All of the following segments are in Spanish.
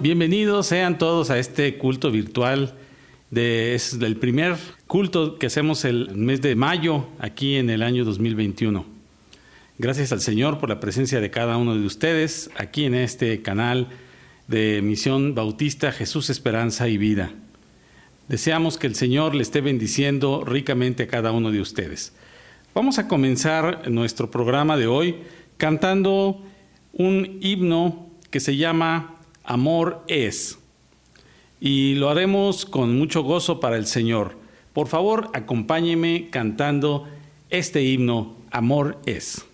Bienvenidos sean todos a este culto virtual. Es el primer culto que hacemos el mes de mayo aquí en el año 2021. Gracias al Señor por la presencia de cada uno de ustedes aquí en este canal de Misión Bautista Jesús, Esperanza y Vida. Deseamos que el Señor le esté bendiciendo ricamente a cada uno de ustedes. Vamos a comenzar nuestro programa de hoy cantando un himno que se llama Amor es. Y lo haremos con mucho gozo para el Señor. Por favor, acompáñeme cantando este himno, Amor es.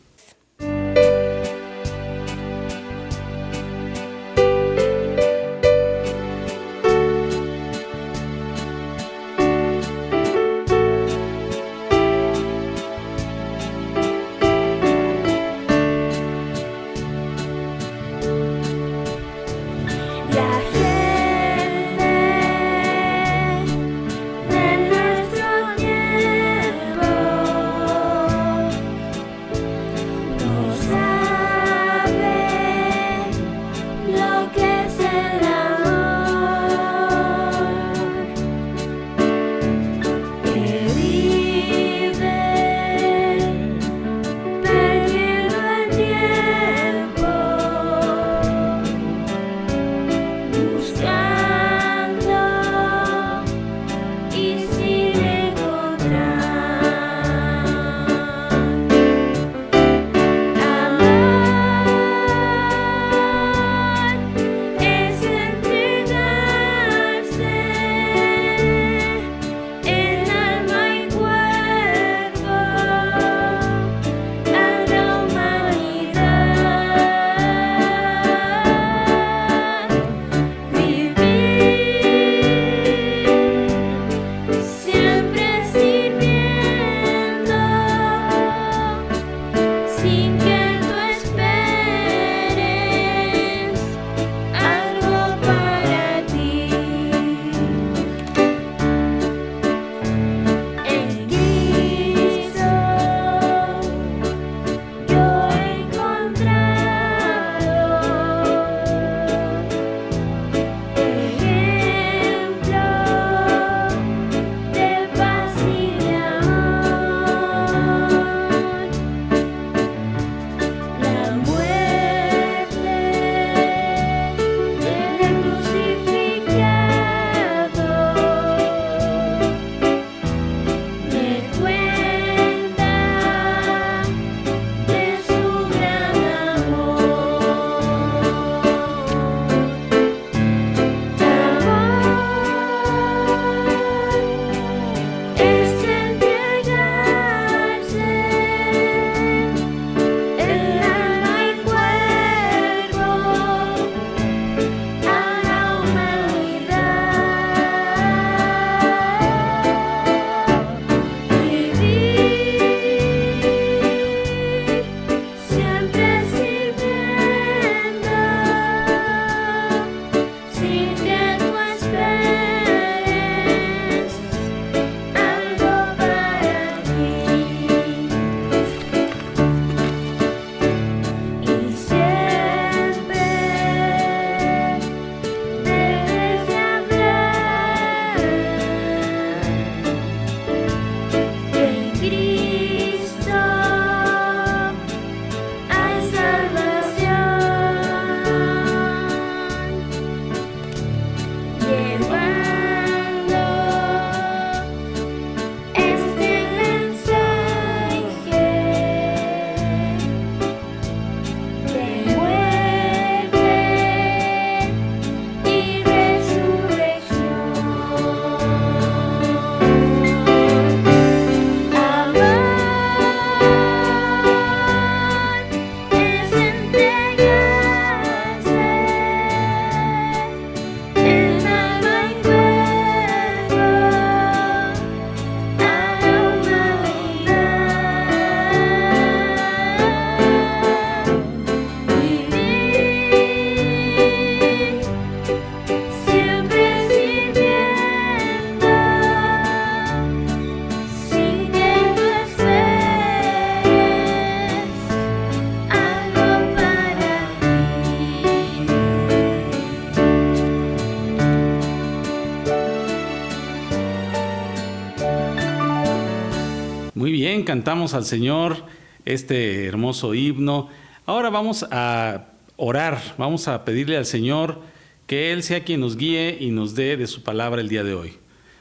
cantamos al Señor este hermoso himno. Ahora vamos a orar, vamos a pedirle al Señor que Él sea quien nos guíe y nos dé de su palabra el día de hoy.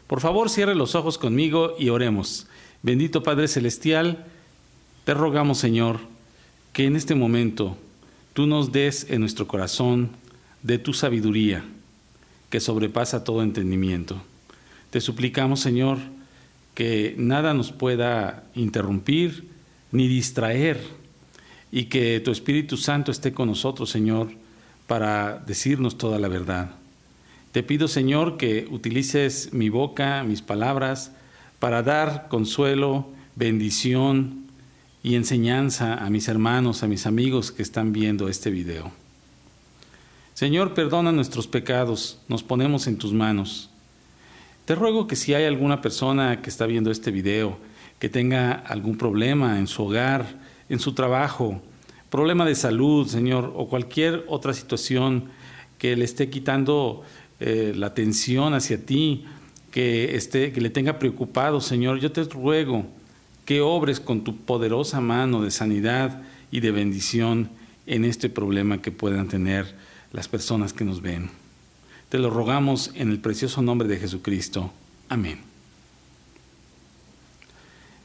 Por favor, cierre los ojos conmigo y oremos. Bendito Padre Celestial, te rogamos, Señor, que en este momento tú nos des en nuestro corazón de tu sabiduría, que sobrepasa todo entendimiento. Te suplicamos, Señor, que nada nos pueda interrumpir ni distraer, y que tu Espíritu Santo esté con nosotros, Señor, para decirnos toda la verdad. Te pido, Señor, que utilices mi boca, mis palabras, para dar consuelo, bendición y enseñanza a mis hermanos, a mis amigos que están viendo este video. Señor, perdona nuestros pecados, nos ponemos en tus manos. Te ruego que si hay alguna persona que está viendo este video, que tenga algún problema en su hogar, en su trabajo, problema de salud, Señor, o cualquier otra situación que le esté quitando la atención hacia ti, que le tenga preocupado, Señor, yo te ruego que obres con tu poderosa mano de sanidad y de bendición en este problema que puedan tener las personas que nos ven. Te lo rogamos en el precioso nombre de Jesucristo. Amén.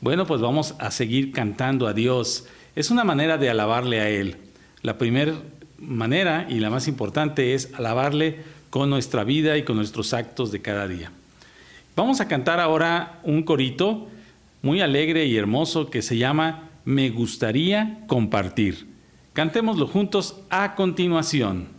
Bueno, pues vamos a seguir cantando a Dios. Es una manera de alabarle a Él. La primera manera y la más importante es alabarle con nuestra vida y con nuestros actos de cada día. Vamos a cantar ahora un corito muy alegre y hermoso que se llama Me gustaría compartir. Cantémoslo juntos a continuación.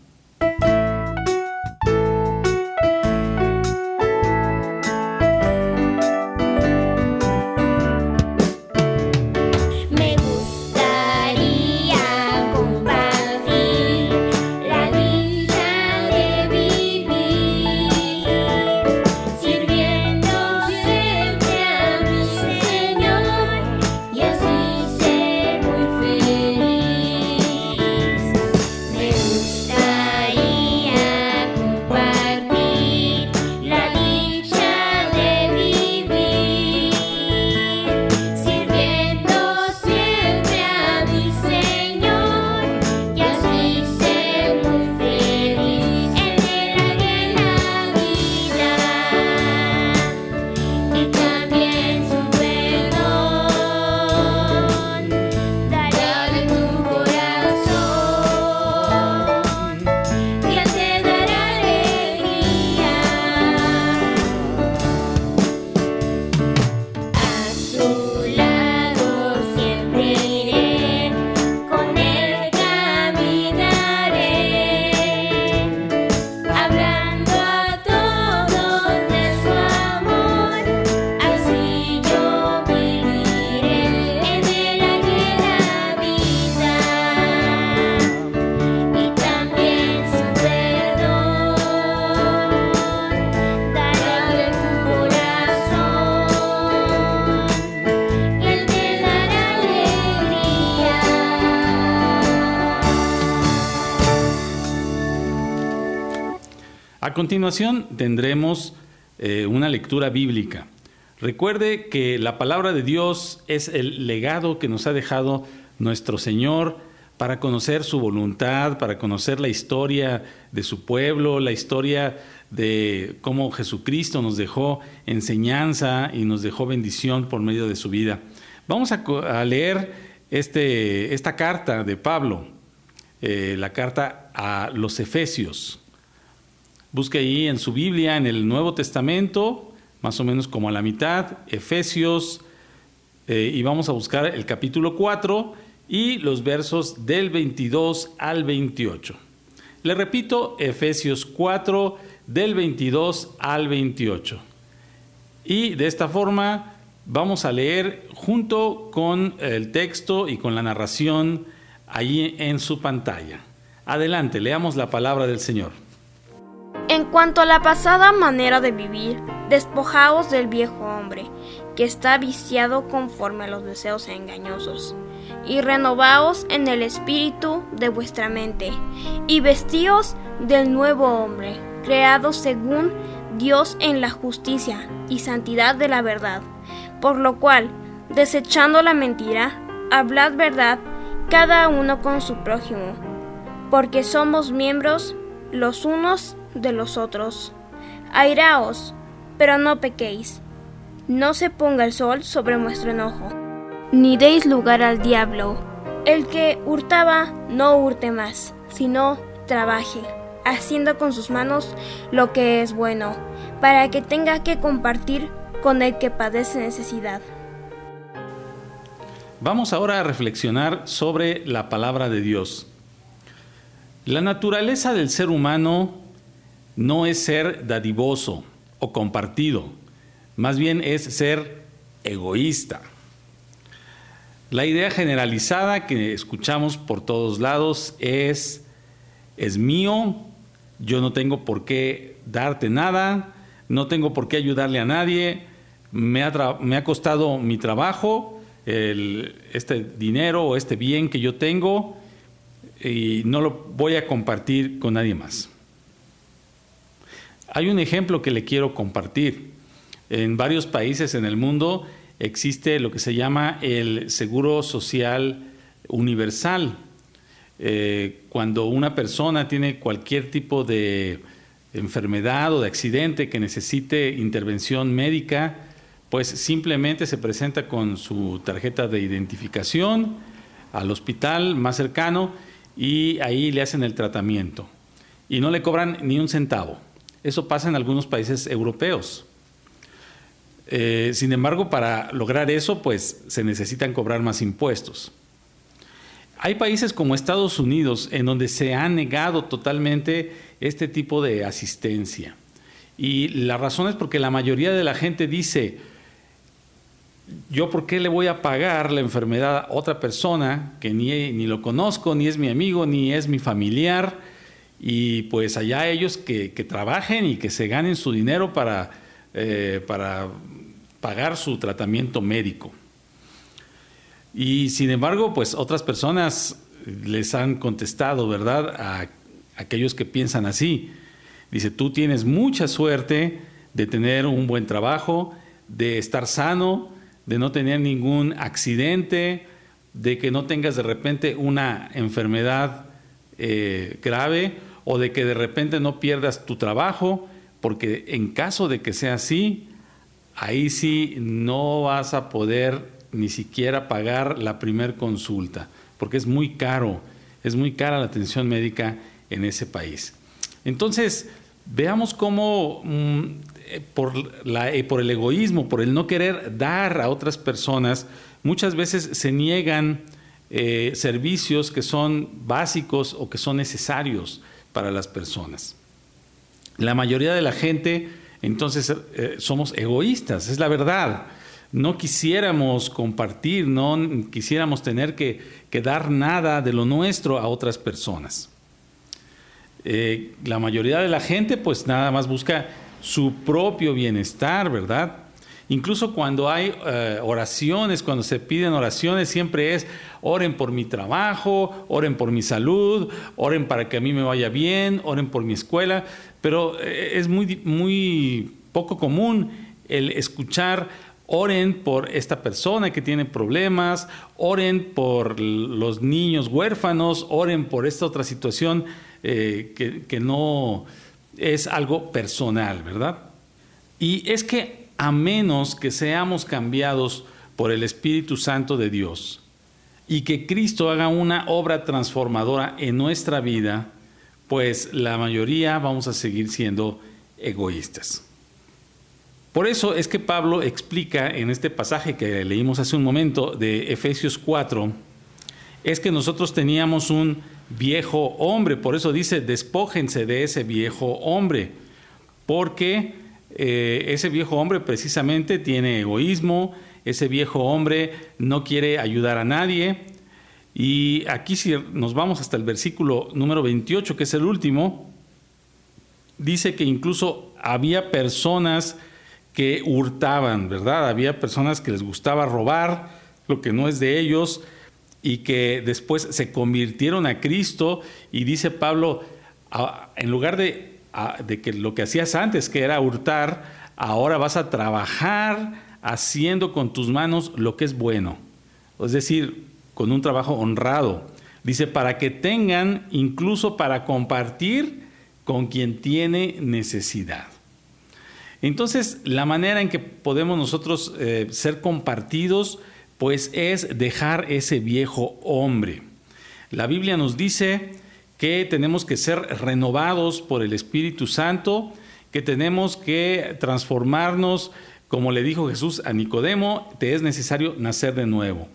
A continuación tendremos una lectura bíblica. Recuerde que la palabra de Dios es el legado que nos ha dejado nuestro Señor para conocer su voluntad, para conocer la historia de su pueblo, la historia de cómo Jesucristo nos dejó enseñanza y nos dejó bendición por medio de su vida. Vamos a leer esta carta de Pablo, la carta a los Efesios. Busque ahí en su Biblia, en el Nuevo Testamento, más o menos como a la mitad, Efesios, y vamos a buscar el capítulo 4 y los versos del 22 al 28. Le repito, Efesios 4, del 22 al 28. Y de esta forma vamos a leer junto con el texto y con la narración ahí en su pantalla. Adelante, leamos la palabra del Señor. En cuanto a la pasada manera de vivir, despojaos del viejo hombre, que está viciado conforme a los deseos engañosos, y renovaos en el espíritu de vuestra mente, y vestíos del nuevo hombre, creado según Dios en la justicia y santidad de la verdad, por lo cual, Desechando la mentira, hablad verdad cada uno con su prójimo, porque somos miembros los unos de los otros. Airaos, pero no pequéis. No se ponga el sol sobre vuestro enojo, ni deis lugar al diablo. El que hurtaba, no hurte más, sino trabaje, haciendo con sus manos lo que es bueno, para que tenga que compartir con el que padece necesidad. Vamos ahora a reflexionar sobre la palabra de Dios. La naturaleza del ser humano no es ser dadivoso o compartido, más bien es ser egoísta. La idea generalizada que escuchamos por todos lados es mío, yo no tengo por qué darte nada, no tengo por qué ayudarle a nadie, me ha costado mi trabajo, este dinero o este bien que yo tengo, y no lo voy a compartir con nadie más. Hay un ejemplo que le quiero compartir. En varios países en el mundo existe lo que se llama el seguro social universal. Cuando una persona tiene cualquier tipo de enfermedad o de accidente que necesite intervención médica, pues simplemente se presenta con su tarjeta de identificación al hospital más cercano y ahí le hacen el tratamiento y no le cobran ni un centavo. Eso pasa en algunos países europeos. Sin embargo, para lograr eso, pues se necesitan cobrar más impuestos. Hay países como Estados Unidos en donde se ha negado totalmente este tipo de asistencia. Y la razón es porque la mayoría de la gente dice, ¿yo por qué le voy a pagar la enfermedad a otra persona que ni lo conozco, ni es mi amigo, ni es mi familiar? Y pues allá ellos que trabajen y que se ganen su dinero para pagar su tratamiento médico. Y sin embargo, pues otras personas les han contestado, ¿verdad?, a aquellos que piensan así. Dice, tú tienes mucha suerte de tener un buen trabajo, de estar sano, de no tener ningún accidente, de que no tengas de repente una enfermedad grave o de que de repente no pierdas tu trabajo, porque en caso de que sea así, ahí sí no vas a poder ni siquiera pagar la primer consulta, porque es muy caro, es muy cara la atención médica en ese país. Entonces, veamos cómo por el egoísmo, por el no querer dar a otras personas, muchas veces se niegan servicios que son básicos o que son necesarios para las personas. La mayoría de la gente, entonces, somos egoístas, es la verdad. No quisiéramos compartir, no quisiéramos tener que dar nada de lo nuestro a otras personas. La mayoría de la gente pues nada más busca su propio bienestar, ¿verdad? Incluso cuando hay oraciones, cuando se piden oraciones, siempre es oren por mi trabajo, oren por mi salud, oren para que a mí me vaya bien, oren por mi escuela, pero es muy poco común el escuchar oren por esta persona que tiene problemas, oren por los niños huérfanos, oren por esta otra situación que no es algo personal, ¿verdad? Y es que a menos que seamos cambiados por el Espíritu Santo de Dios y que Cristo haga una obra transformadora en nuestra vida, pues la mayoría vamos a seguir siendo egoístas. Por eso es que Pablo explica en este pasaje que leímos hace un momento de Efesios 4, es que nosotros teníamos un viejo hombre, por eso dice, despójense de ese viejo hombre, porque ese viejo hombre precisamente tiene egoísmo, ese viejo hombre no quiere ayudar a nadie. Y aquí si nos vamos hasta el versículo número 28, que es el último, dice que incluso había personas que hurtaban, ¿verdad? Había personas que les gustaba robar lo que no es de ellos y que después se convirtieron a Cristo, y dice Pablo, en lugar de que lo que hacías antes, que era hurtar, ahora vas a trabajar, haciendo con tus manos lo que es bueno, es decir, con un trabajo honrado. Dice, para que tengan incluso para compartir con quien tiene necesidad. Entonces, la manera en que podemos nosotros ser compartidos, pues es dejar ese viejo hombre. La Biblia nos dice que tenemos que ser renovados por el Espíritu Santo, que tenemos que transformarnos, como le dijo Jesús a Nicodemo, te es necesario nacer de nuevo.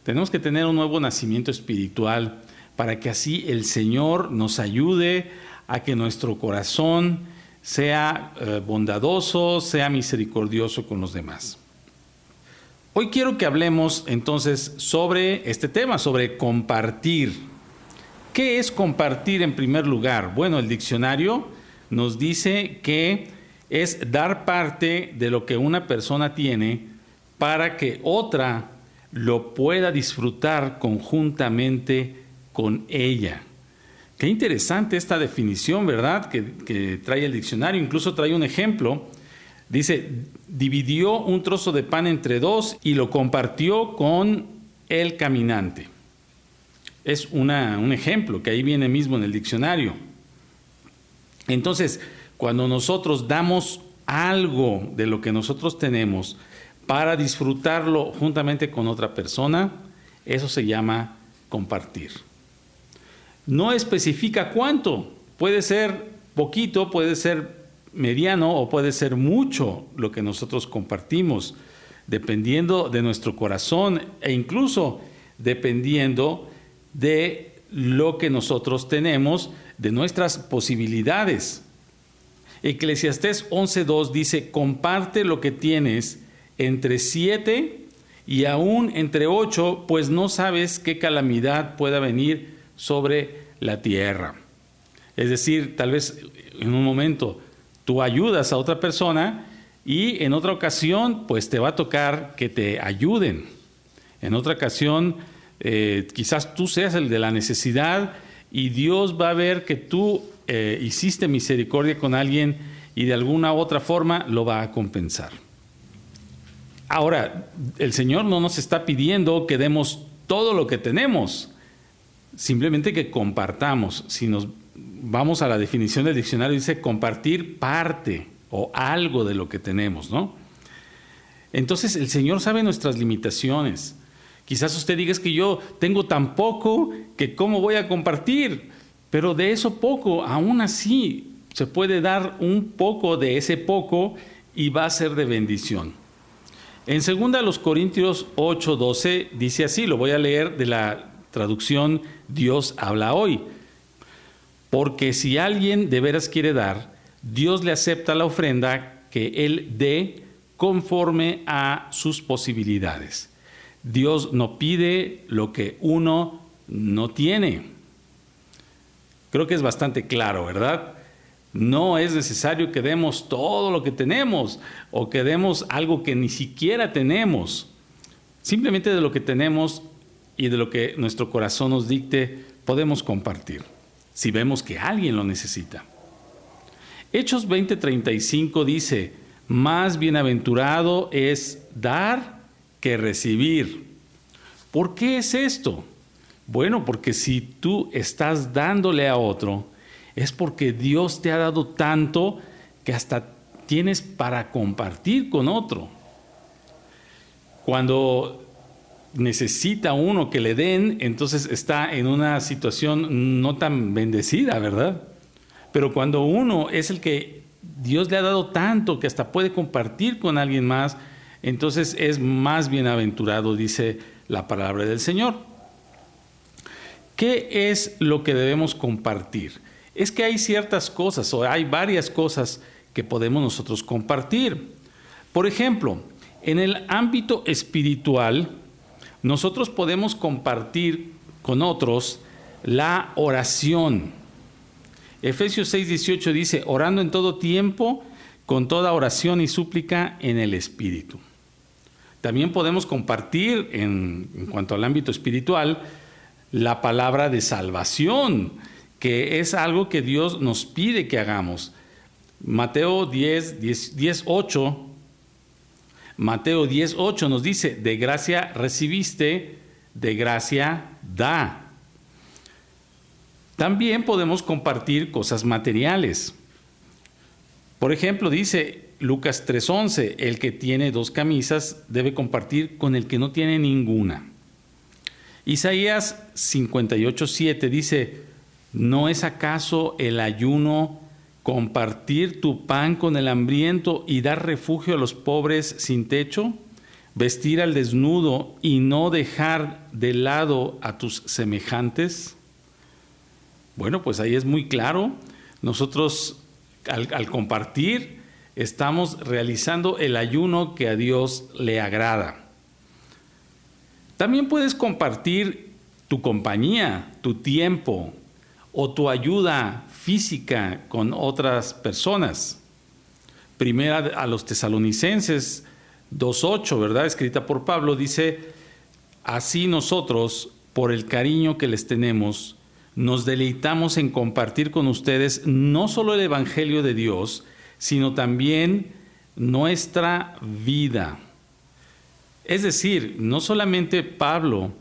Tenemos que tener un nuevo nacimiento espiritual para que así el Señor nos ayude a que nuestro corazón sea bondadoso, sea misericordioso con los demás. Hoy quiero que hablemos entonces sobre este tema, sobre compartir. ¿Qué es compartir en primer lugar? Bueno, el diccionario nos dice que es dar parte de lo que una persona tiene para que otra lo pueda disfrutar conjuntamente con ella. Qué interesante esta definición, ¿verdad? Que trae el diccionario, incluso trae un ejemplo. Dice, dividió un trozo de pan entre dos y lo compartió con el caminante. Es un ejemplo que ahí viene mismo en el diccionario. Entonces, cuando nosotros damos algo de lo que nosotros tenemos para disfrutarlo juntamente con otra persona, eso se llama compartir. No especifica cuánto, puede ser poquito, puede ser mediano o puede ser mucho lo que nosotros compartimos, dependiendo de nuestro corazón e incluso dependiendo de lo que nosotros tenemos, de nuestras posibilidades. Eclesiastés 11:2 dice, comparte lo que tienes entre 7 y aún entre 8, pues no sabes qué calamidad pueda venir sobre la tierra. Es decir, tal vez en un momento tú ayudas a otra persona y en otra ocasión pues te va a tocar que te ayuden. En otra ocasión quizás tú seas el de la necesidad y Dios va a ver que tú hiciste misericordia con alguien y de alguna u otra forma lo va a compensar. Ahora, el Señor no nos está pidiendo que demos todo lo que tenemos, simplemente que compartamos. Si nos vamos a la definición del diccionario, dice compartir parte o algo de lo que tenemos, ¿no? Entonces el Señor sabe nuestras limitaciones. Quizás usted diga, es que yo tengo tan poco que cómo voy a compartir, pero de eso poco, aún así se puede dar un poco de ese poco y va a ser de bendición. En 2 Corintios 8:12 dice así, lo voy a leer de la traducción Dios habla hoy. Porque si alguien de veras quiere dar, Dios le acepta la ofrenda que él dé conforme a sus posibilidades. Dios no pide lo que uno no tiene. Creo que es bastante claro, ¿verdad? No es necesario que demos todo lo que tenemos o que demos algo que ni siquiera tenemos. Simplemente de lo que tenemos y de lo que nuestro corazón nos dicte, podemos compartir, si vemos que alguien lo necesita. Hechos 20:35 dice, más bienaventurado es dar que recibir. ¿Por qué es esto? Bueno, porque si tú estás dándole a otro, es porque Dios te ha dado tanto que hasta tienes para compartir con otro. Cuando necesita uno que le den, entonces está en una situación no tan bendecida, ¿verdad? Pero cuando uno es el que Dios le ha dado tanto que hasta puede compartir con alguien más, entonces es más bienaventurado, dice la palabra del Señor. ¿Qué es lo que debemos compartir? Es que hay ciertas cosas o hay varias cosas que podemos nosotros compartir. Por ejemplo, en el ámbito espiritual, nosotros podemos compartir con otros la oración. Efesios 6:18 dice, orando en todo tiempo, con toda oración y súplica en el Espíritu. También podemos compartir, en cuanto al ámbito espiritual, la palabra de salvación, que es algo que Dios nos pide que hagamos. Mateo 10:8, Mateo 10:8 nos dice, de gracia recibiste, de gracia da. También podemos compartir cosas materiales. Por ejemplo, dice Lucas 3:11, el que tiene 2 camisas debe compartir con el que no tiene ninguna. Isaías 58:7 dice, ¿no es acaso el ayuno compartir tu pan con el hambriento y dar refugio a los pobres sin techo? ¿Vestir al desnudo y no dejar de lado a tus semejantes? Bueno, pues ahí es muy claro. Nosotros al compartir estamos realizando el ayuno que a Dios le agrada. También puedes compartir tu compañía, tu tiempo o tu ayuda física con otras personas. Primera a los Tesalonicenses 2:8, ¿verdad? Escrita por Pablo, dice, así nosotros, por el cariño que les tenemos, nos deleitamos en compartir con ustedes no solo el Evangelio de Dios, sino también nuestra vida. Es decir, no solamente Pablo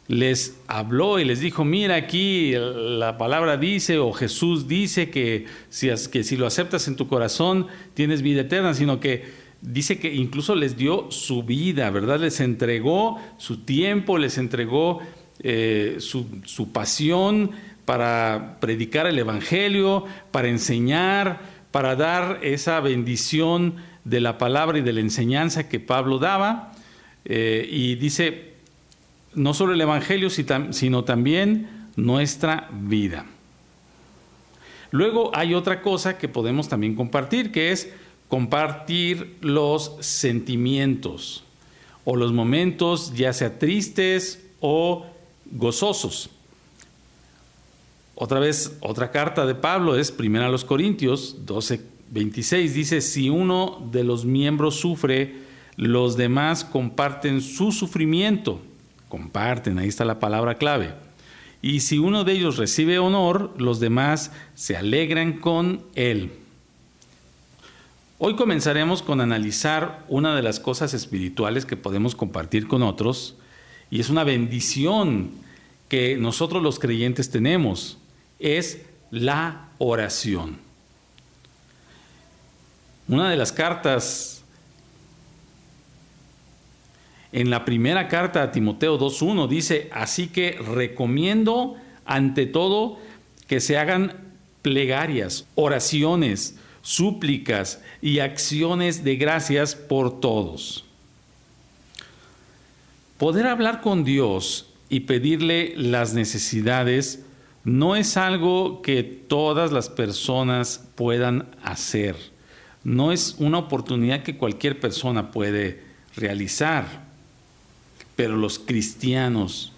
les habló y les dijo, mira aquí la palabra dice o Jesús dice que si lo aceptas en tu corazón tienes vida eterna, sino que dice que incluso les dio su vida, ¿verdad? Les entregó su tiempo, les entregó su pasión para predicar el Evangelio, para enseñar, para dar esa bendición de la palabra y de la enseñanza que Pablo daba. Y dice, no solo el Evangelio, sino también nuestra vida. Luego hay otra cosa que podemos también compartir, que es compartir los sentimientos o los momentos, ya sea tristes o gozosos. Otra vez, otra carta de Pablo es 1 Corintios 12:26, dice, si uno de los miembros sufre, los demás comparten su sufrimiento. Comparten, ahí está la palabra clave. Y si uno de ellos recibe honor, los demás se alegran con él. Hoy comenzaremos con analizar una de las cosas espirituales que podemos compartir con otros, y es una bendición que nosotros los creyentes tenemos, es la oración. Una de las cartas, en la primera carta a Timoteo 2:1 dice, así que recomiendo ante todo que se hagan plegarias, oraciones, súplicas y acciones de gracias por todos. Poder hablar con Dios y pedirle las necesidades no es algo que todas las personas puedan hacer. No es una oportunidad que cualquier persona puede realizar. Pero los cristianos,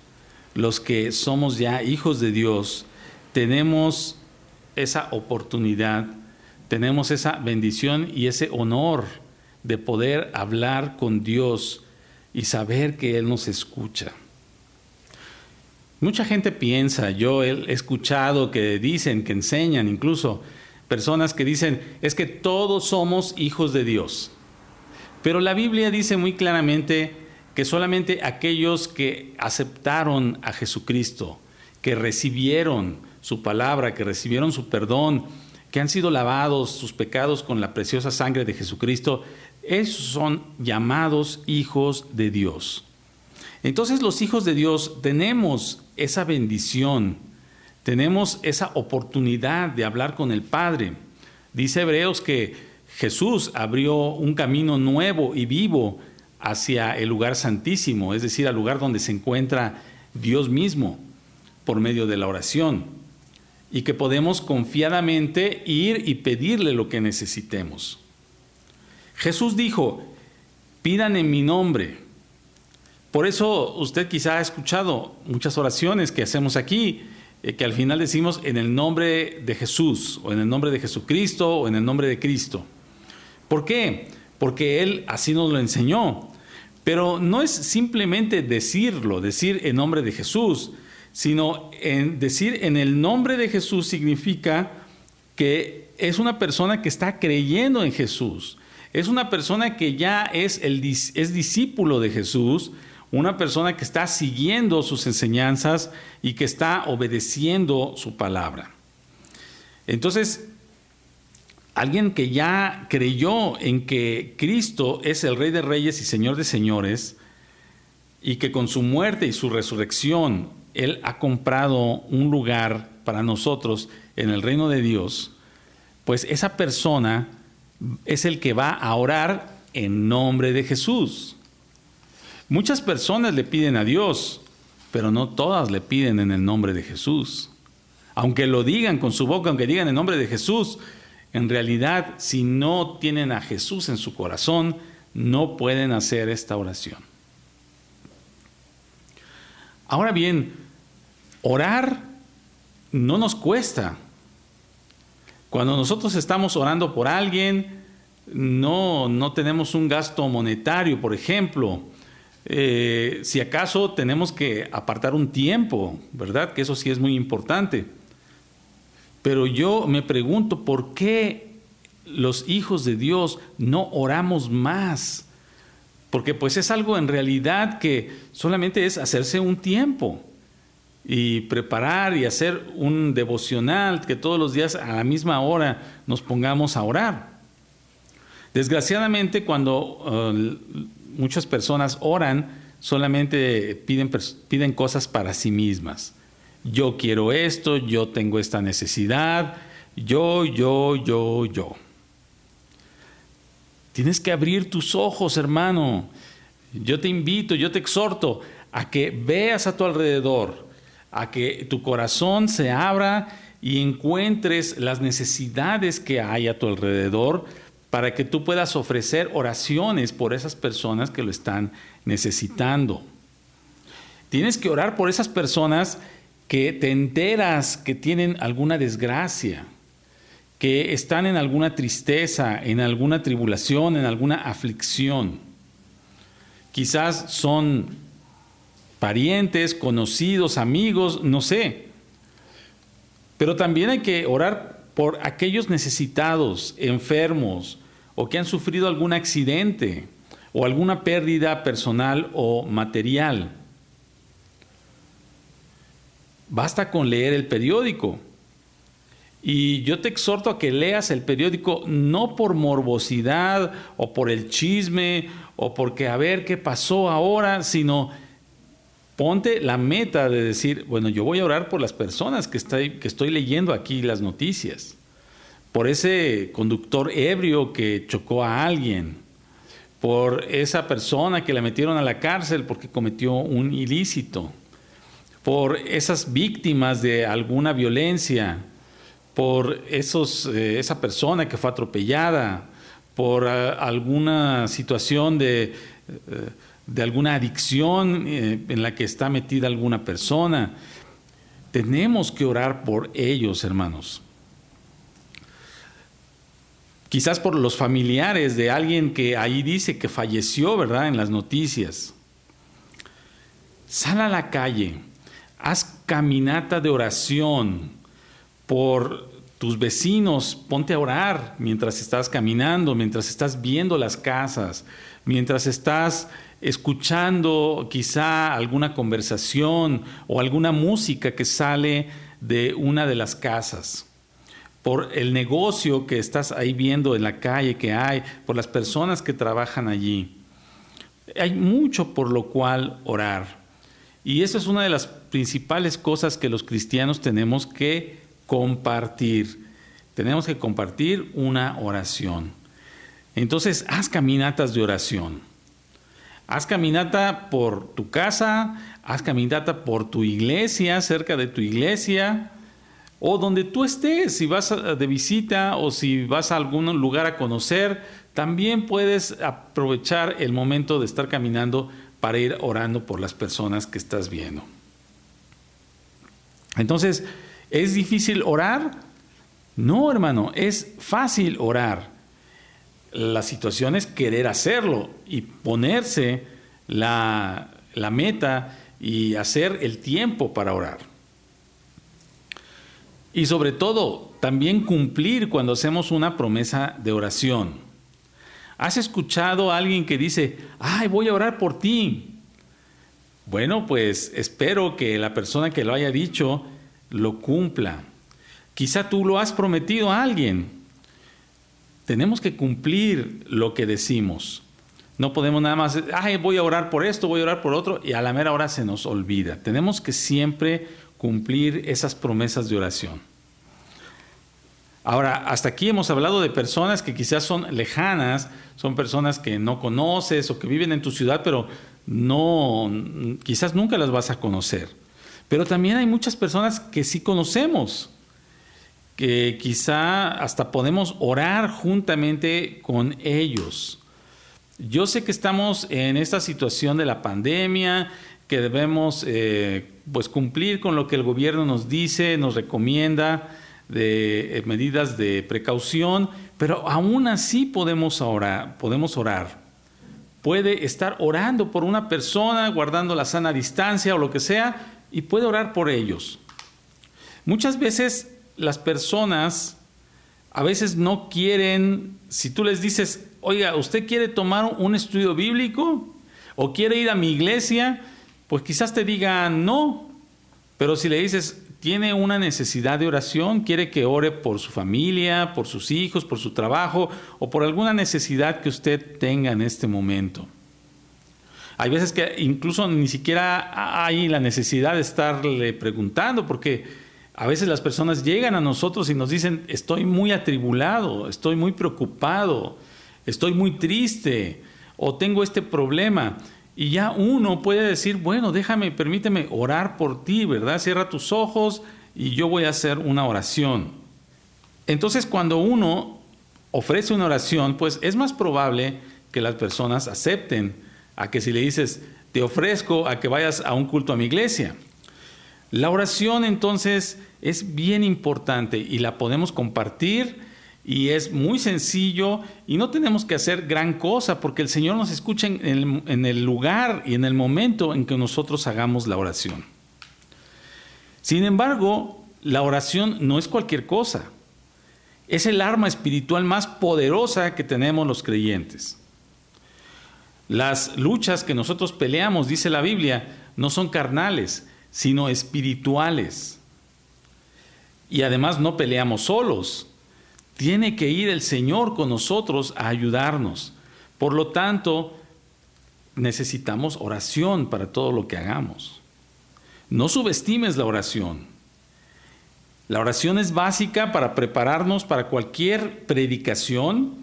los que somos ya hijos de Dios, tenemos esa oportunidad, tenemos esa bendición y ese honor de poder hablar con Dios y saber que Él nos escucha. Mucha gente piensa, yo he escuchado que dicen, que enseñan, incluso personas que dicen, es que todos somos hijos de Dios. Pero la Biblia dice muy claramente que solamente aquellos que aceptaron a Jesucristo, que recibieron su palabra, que recibieron su perdón, que han sido lavados sus pecados con la preciosa sangre de Jesucristo, esos son llamados hijos de Dios. Entonces los hijos de Dios tenemos esa bendición, tenemos esa oportunidad de hablar con el Padre. Dice Hebreos que Jesús abrió un camino nuevo y vivo hacia el lugar santísimo, es decir, al lugar donde se encuentra Dios mismo por medio de la oración, y que podemos confiadamente ir y pedirle lo que necesitemos. Jesús dijo, pidan en mi nombre. Por eso usted quizá ha escuchado muchas oraciones que hacemos aquí, que al final decimos en el nombre de Jesús, o en el nombre de Jesucristo, o en el nombre de Cristo. ¿Por qué? Porque Él así nos lo enseñó. Pero no es simplemente decir en nombre de Jesús, sino decir en el nombre de Jesús significa que es una persona que está creyendo en Jesús, Es una persona que ya es discípulo de Jesús, una persona que está siguiendo sus enseñanzas y que está obedeciendo su palabra. Entonces, alguien que ya creyó en que Cristo es el Rey de Reyes y Señor de Señores, y que con su muerte y su resurrección Él ha comprado un lugar para nosotros en el reino de Dios, pues esa persona es el que va a orar en nombre de Jesús. Muchas personas le piden a Dios, pero no todas le piden en el nombre de Jesús. Aunque lo digan con su boca, aunque digan en nombre de Jesús, en realidad, si no tienen a Jesús en su corazón, no pueden hacer esta oración. Ahora bien, orar no nos cuesta. Cuando nosotros estamos orando por alguien, no tenemos un gasto monetario, por ejemplo. Si acaso tenemos que apartar un tiempo, ¿verdad? Que eso sí es muy importante. Pero yo me pregunto, ¿por qué los hijos de Dios no oramos más? Porque pues es algo en realidad que solamente es hacerse un tiempo y preparar y hacer un devocional, que todos los días a la misma hora nos pongamos a orar. Desgraciadamente, cuando muchas personas oran, solamente piden cosas para sí mismas. Yo quiero esto, yo tengo esta necesidad, yo. Tienes que abrir tus ojos, hermano. Yo te invito, yo te exhorto a que veas a tu alrededor, a que tu corazón se abra y encuentres las necesidades que hay a tu alrededor para que tú puedas ofrecer oraciones por esas personas que lo están necesitando. Tienes que orar por esas personas que te enteras que tienen alguna desgracia, que están en alguna tristeza, en alguna tribulación, en alguna aflicción. Quizás son parientes, conocidos, amigos, no sé. Pero también hay que orar por aquellos necesitados, enfermos, o que han sufrido algún accidente, o alguna pérdida personal o material. Basta con leer el periódico. Y yo te exhorto a que leas el periódico no por morbosidad o por el chisme o porque a ver qué pasó ahora, sino ponte la meta de decir, bueno, yo voy a orar por las personas que estoy leyendo aquí las noticias, por ese conductor ebrio que chocó a alguien, por esa persona que la metieron a la cárcel porque cometió un ilícito, por esas víctimas de alguna violencia, por esa persona que fue atropellada, por alguna situación de alguna adicción en la que está metida alguna persona. Tenemos que orar por ellos, hermanos. Quizás por los familiares de alguien que ahí dice que falleció, ¿verdad?, en las noticias. Sal a la calle, haz caminata de oración por tus vecinos, ponte a orar mientras estás caminando, mientras estás viendo las casas, mientras estás escuchando quizá alguna conversación o alguna música que sale de una de las casas, por el negocio que estás ahí viendo en la calle que hay, por las personas que trabajan allí. Hay mucho por lo cual orar. Y esa es una de las principales cosas que los cristianos tenemos que compartir. Tenemos que compartir una oración. Entonces, haz caminatas de oración. Haz caminata por tu casa, haz caminata por tu iglesia, cerca de tu iglesia, o donde tú estés. Si vas de visita o si vas a algún lugar a conocer, también puedes aprovechar el momento de estar caminando para ir orando por las personas que estás viendo. Entonces, ¿es difícil orar? No, hermano, es fácil orar. La situación es querer hacerlo y ponerse la meta y hacer el tiempo para orar. Y sobre todo, también cumplir cuando hacemos una promesa de oración. ¿Has escuchado a alguien que dice, ay, voy a orar por ti? Bueno, pues espero que la persona que lo haya dicho lo cumpla. Quizá tú lo has prometido a alguien. Tenemos que cumplir lo que decimos. No podemos nada más, ay, voy a orar por esto, voy a orar por otro, y a la mera hora se nos olvida. Tenemos que siempre cumplir esas promesas de oración. Ahora, hasta aquí hemos hablado de personas que quizás son lejanas, son personas que no conoces o que viven en tu ciudad, pero quizás nunca las vas a conocer. Pero también hay muchas personas que sí conocemos, que quizá hasta podemos orar juntamente con ellos. Yo sé que estamos en esta situación de la pandemia, que debemos pues cumplir con lo que el gobierno nos dice, nos recomienda, de medidas de precaución, pero aún así podemos orar. Puede estar orando por una persona, guardando la sana distancia o lo que sea, y puede orar por ellos. Muchas veces las personas a veces no quieren, si tú les dices, oiga, ¿usted quiere tomar un estudio bíblico o quiere ir a mi iglesia? Pues quizás te digan no, pero si le dices, tiene una necesidad de oración, quiere que ore por su familia, por sus hijos, por su trabajo o por alguna necesidad que usted tenga en este momento. Hay veces que incluso ni siquiera hay la necesidad de estarle preguntando, porque a veces las personas llegan a nosotros y nos dicen, estoy muy atribulado, estoy muy preocupado, estoy muy triste o tengo este problema. Y ya uno puede decir, bueno, permíteme orar por ti, ¿verdad? Cierra tus ojos y yo voy a hacer una oración. Entonces, cuando uno ofrece una oración, pues es más probable que las personas acepten a que si le dices, te ofrezco a que vayas a un culto a mi iglesia. La oración, entonces, es bien importante y la podemos compartir. Y es muy sencillo y no tenemos que hacer gran cosa porque el Señor nos escucha en el lugar y en el momento en que nosotros hagamos la oración. Sin embargo, la oración no es cualquier cosa. Es el arma espiritual más poderosa que tenemos los creyentes. Las luchas que nosotros peleamos, dice la Biblia, no son carnales, sino espirituales. Y además no peleamos solos. Tiene que ir el Señor con nosotros a ayudarnos. Por lo tanto, necesitamos oración para todo lo que hagamos. No subestimes la oración. La oración es básica para prepararnos para cualquier predicación,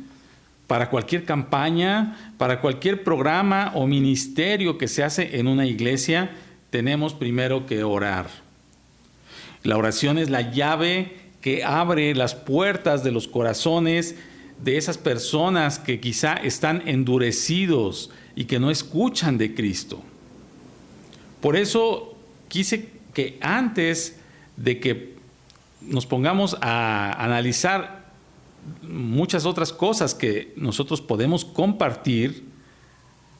para cualquier campaña, para cualquier programa o ministerio que se hace en una iglesia. Tenemos primero que orar. La oración es la llave que abre las puertas de los corazones de esas personas que quizá están endurecidos y que no escuchan de Cristo. Por eso quise que antes de que nos pongamos a analizar muchas otras cosas que nosotros podemos compartir,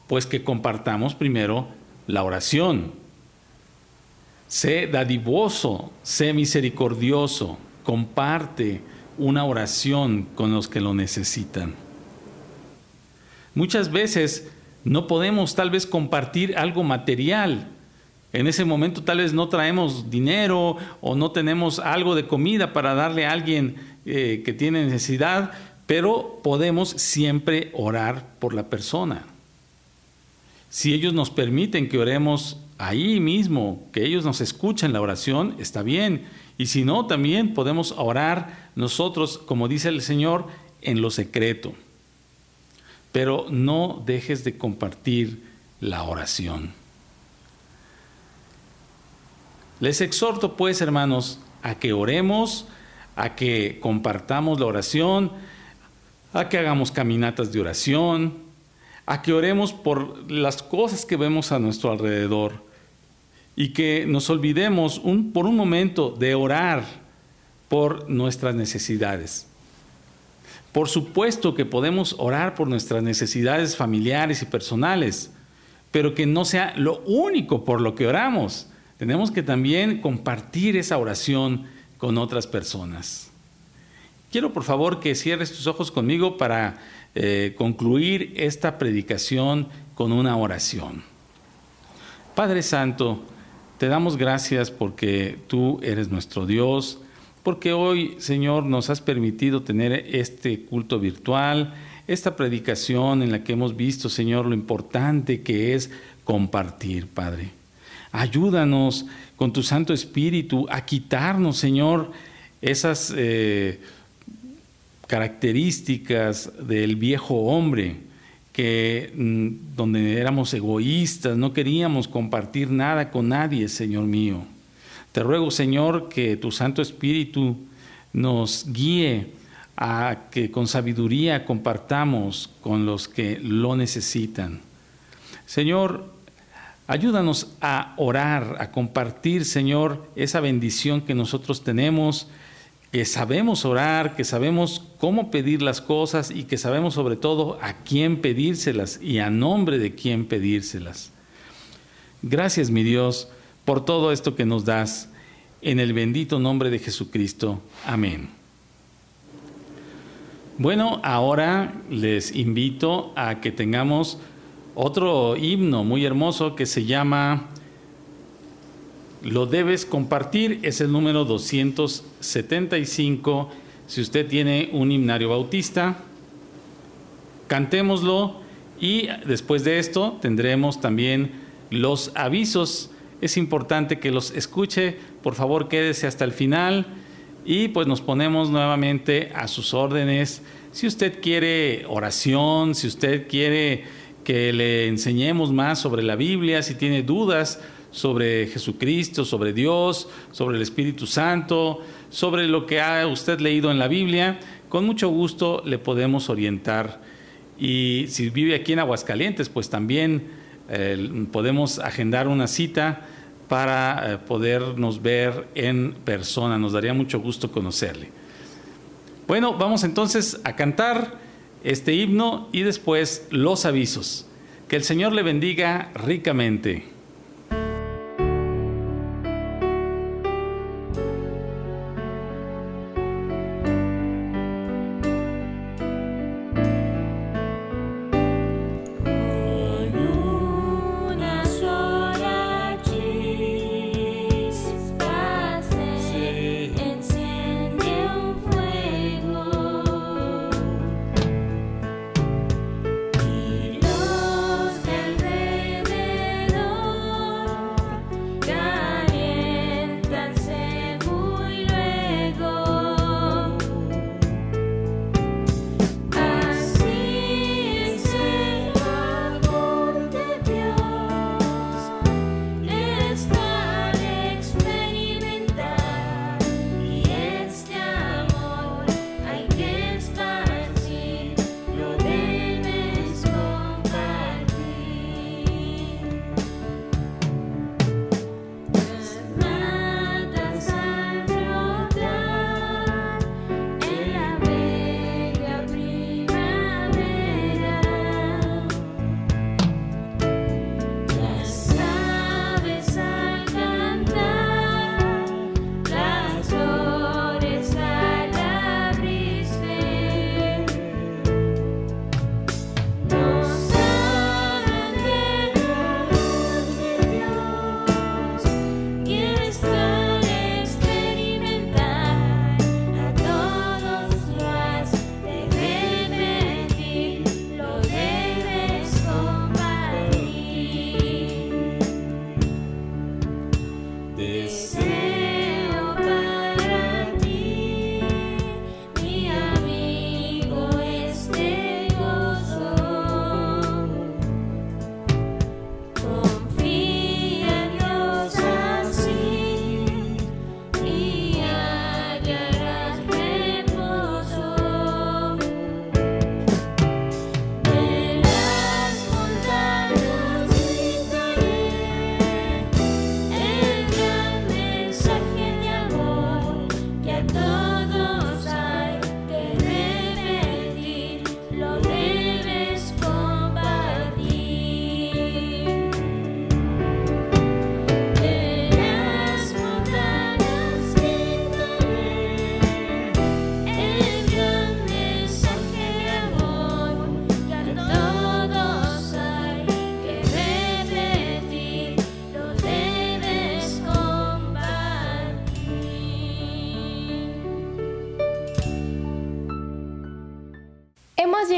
pues que compartamos primero la oración. Sé dadivoso, sé misericordioso. Comparte una oración con los que lo necesitan. Muchas veces no podemos tal vez compartir algo material. En ese momento tal vez no traemos dinero o no tenemos algo de comida para darle a alguien que tiene necesidad, pero podemos siempre orar por la persona. Si ellos nos permiten que oremos ahí mismo, que ellos nos escuchen la oración, está bien. Y si no, también podemos orar nosotros, como dice el Señor, en lo secreto. Pero no dejes de compartir la oración. Les exhorto, pues, hermanos, a que oremos, a que compartamos la oración, a que hagamos caminatas de oración, a que oremos por las cosas que vemos a nuestro alrededor. Y que nos olvidemos por un momento de orar por nuestras necesidades. Por supuesto que podemos orar por nuestras necesidades familiares y personales, pero que no sea lo único por lo que oramos. Tenemos que también compartir esa oración con otras personas. Quiero por favor que cierres tus ojos conmigo para concluir esta predicación con una oración. Padre Santo, te damos gracias porque tú eres nuestro Dios, porque hoy, Señor, nos has permitido tener este culto virtual, esta predicación en la que hemos visto, Señor, lo importante que es compartir, Padre. Ayúdanos con tu Santo Espíritu a quitarnos, Señor, esas características del viejo hombre, donde éramos egoístas, no queríamos compartir nada con nadie, Señor mío. Te ruego, Señor, que tu Santo Espíritu nos guíe a que con sabiduría compartamos con los que lo necesitan. Señor, ayúdanos a orar, a compartir, Señor, esa bendición que nosotros tenemos, que sabemos orar, que sabemos cómo pedir las cosas y que sabemos sobre todo a quién pedírselas y a nombre de quién pedírselas. Gracias, mi Dios, por todo esto que nos das, en el bendito nombre de Jesucristo. Amén. Bueno, ahora les invito a que tengamos otro himno muy hermoso que se llama Lo debes compartir, es el número 275. Si usted tiene un himnario bautista, cantémoslo y después de esto tendremos también los avisos. Es importante que los escuche, por favor quédese hasta el final y pues nos ponemos nuevamente a sus órdenes. Si usted quiere oración, si usted quiere que le enseñemos más sobre la Biblia, si tiene dudas sobre Jesucristo, sobre Dios, sobre el Espíritu Santo, sobre lo que ha usted leído en la Biblia, con mucho gusto le podemos orientar. Y si vive aquí en Aguascalientes, pues también podemos agendar una cita para podernos ver en persona. Nos daría mucho gusto conocerle. Bueno, vamos entonces a cantar este himno y después los avisos. Que el Señor le bendiga ricamente.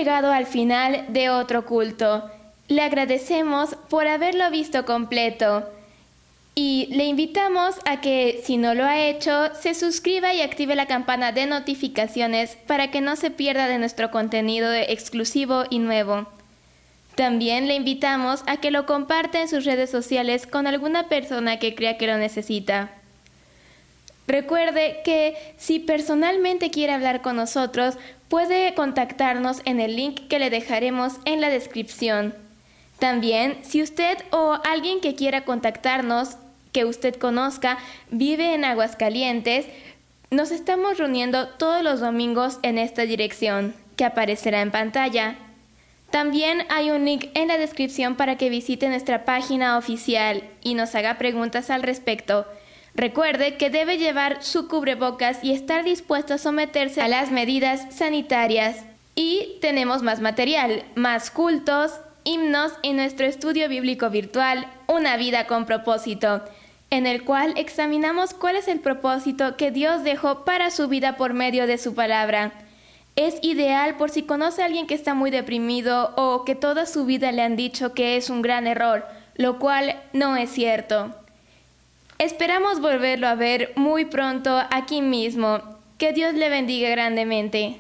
llegado al final de otro culto. Le agradecemos por haberlo visto completo y le invitamos a que, si no lo ha hecho, se suscriba y active la campana de notificaciones para que no se pierda de nuestro contenido exclusivo y nuevo. También le invitamos a que lo comparta en sus redes sociales con alguna persona que crea que lo necesita. Recuerde que si personalmente quiere hablar con nosotros, puede contactarnos en el link que le dejaremos en la descripción. También, si usted o alguien que quiera contactarnos, que usted conozca, vive en Aguascalientes, nos estamos reuniendo todos los domingos en esta dirección, que aparecerá en pantalla. También hay un link en la descripción para que visite nuestra página oficial y nos haga preguntas al respecto. Recuerde que debe llevar su cubrebocas y estar dispuesto a someterse a las medidas sanitarias. Y tenemos más material, más cultos, himnos y nuestro estudio bíblico virtual, Una vida con propósito, en el cual examinamos cuál es el propósito que Dios dejó para su vida por medio de su palabra. Es ideal por si conoce a alguien que está muy deprimido o que toda su vida le han dicho que es un gran error, lo cual no es cierto. Esperamos volverlo a ver muy pronto aquí mismo. Que Dios le bendiga grandemente.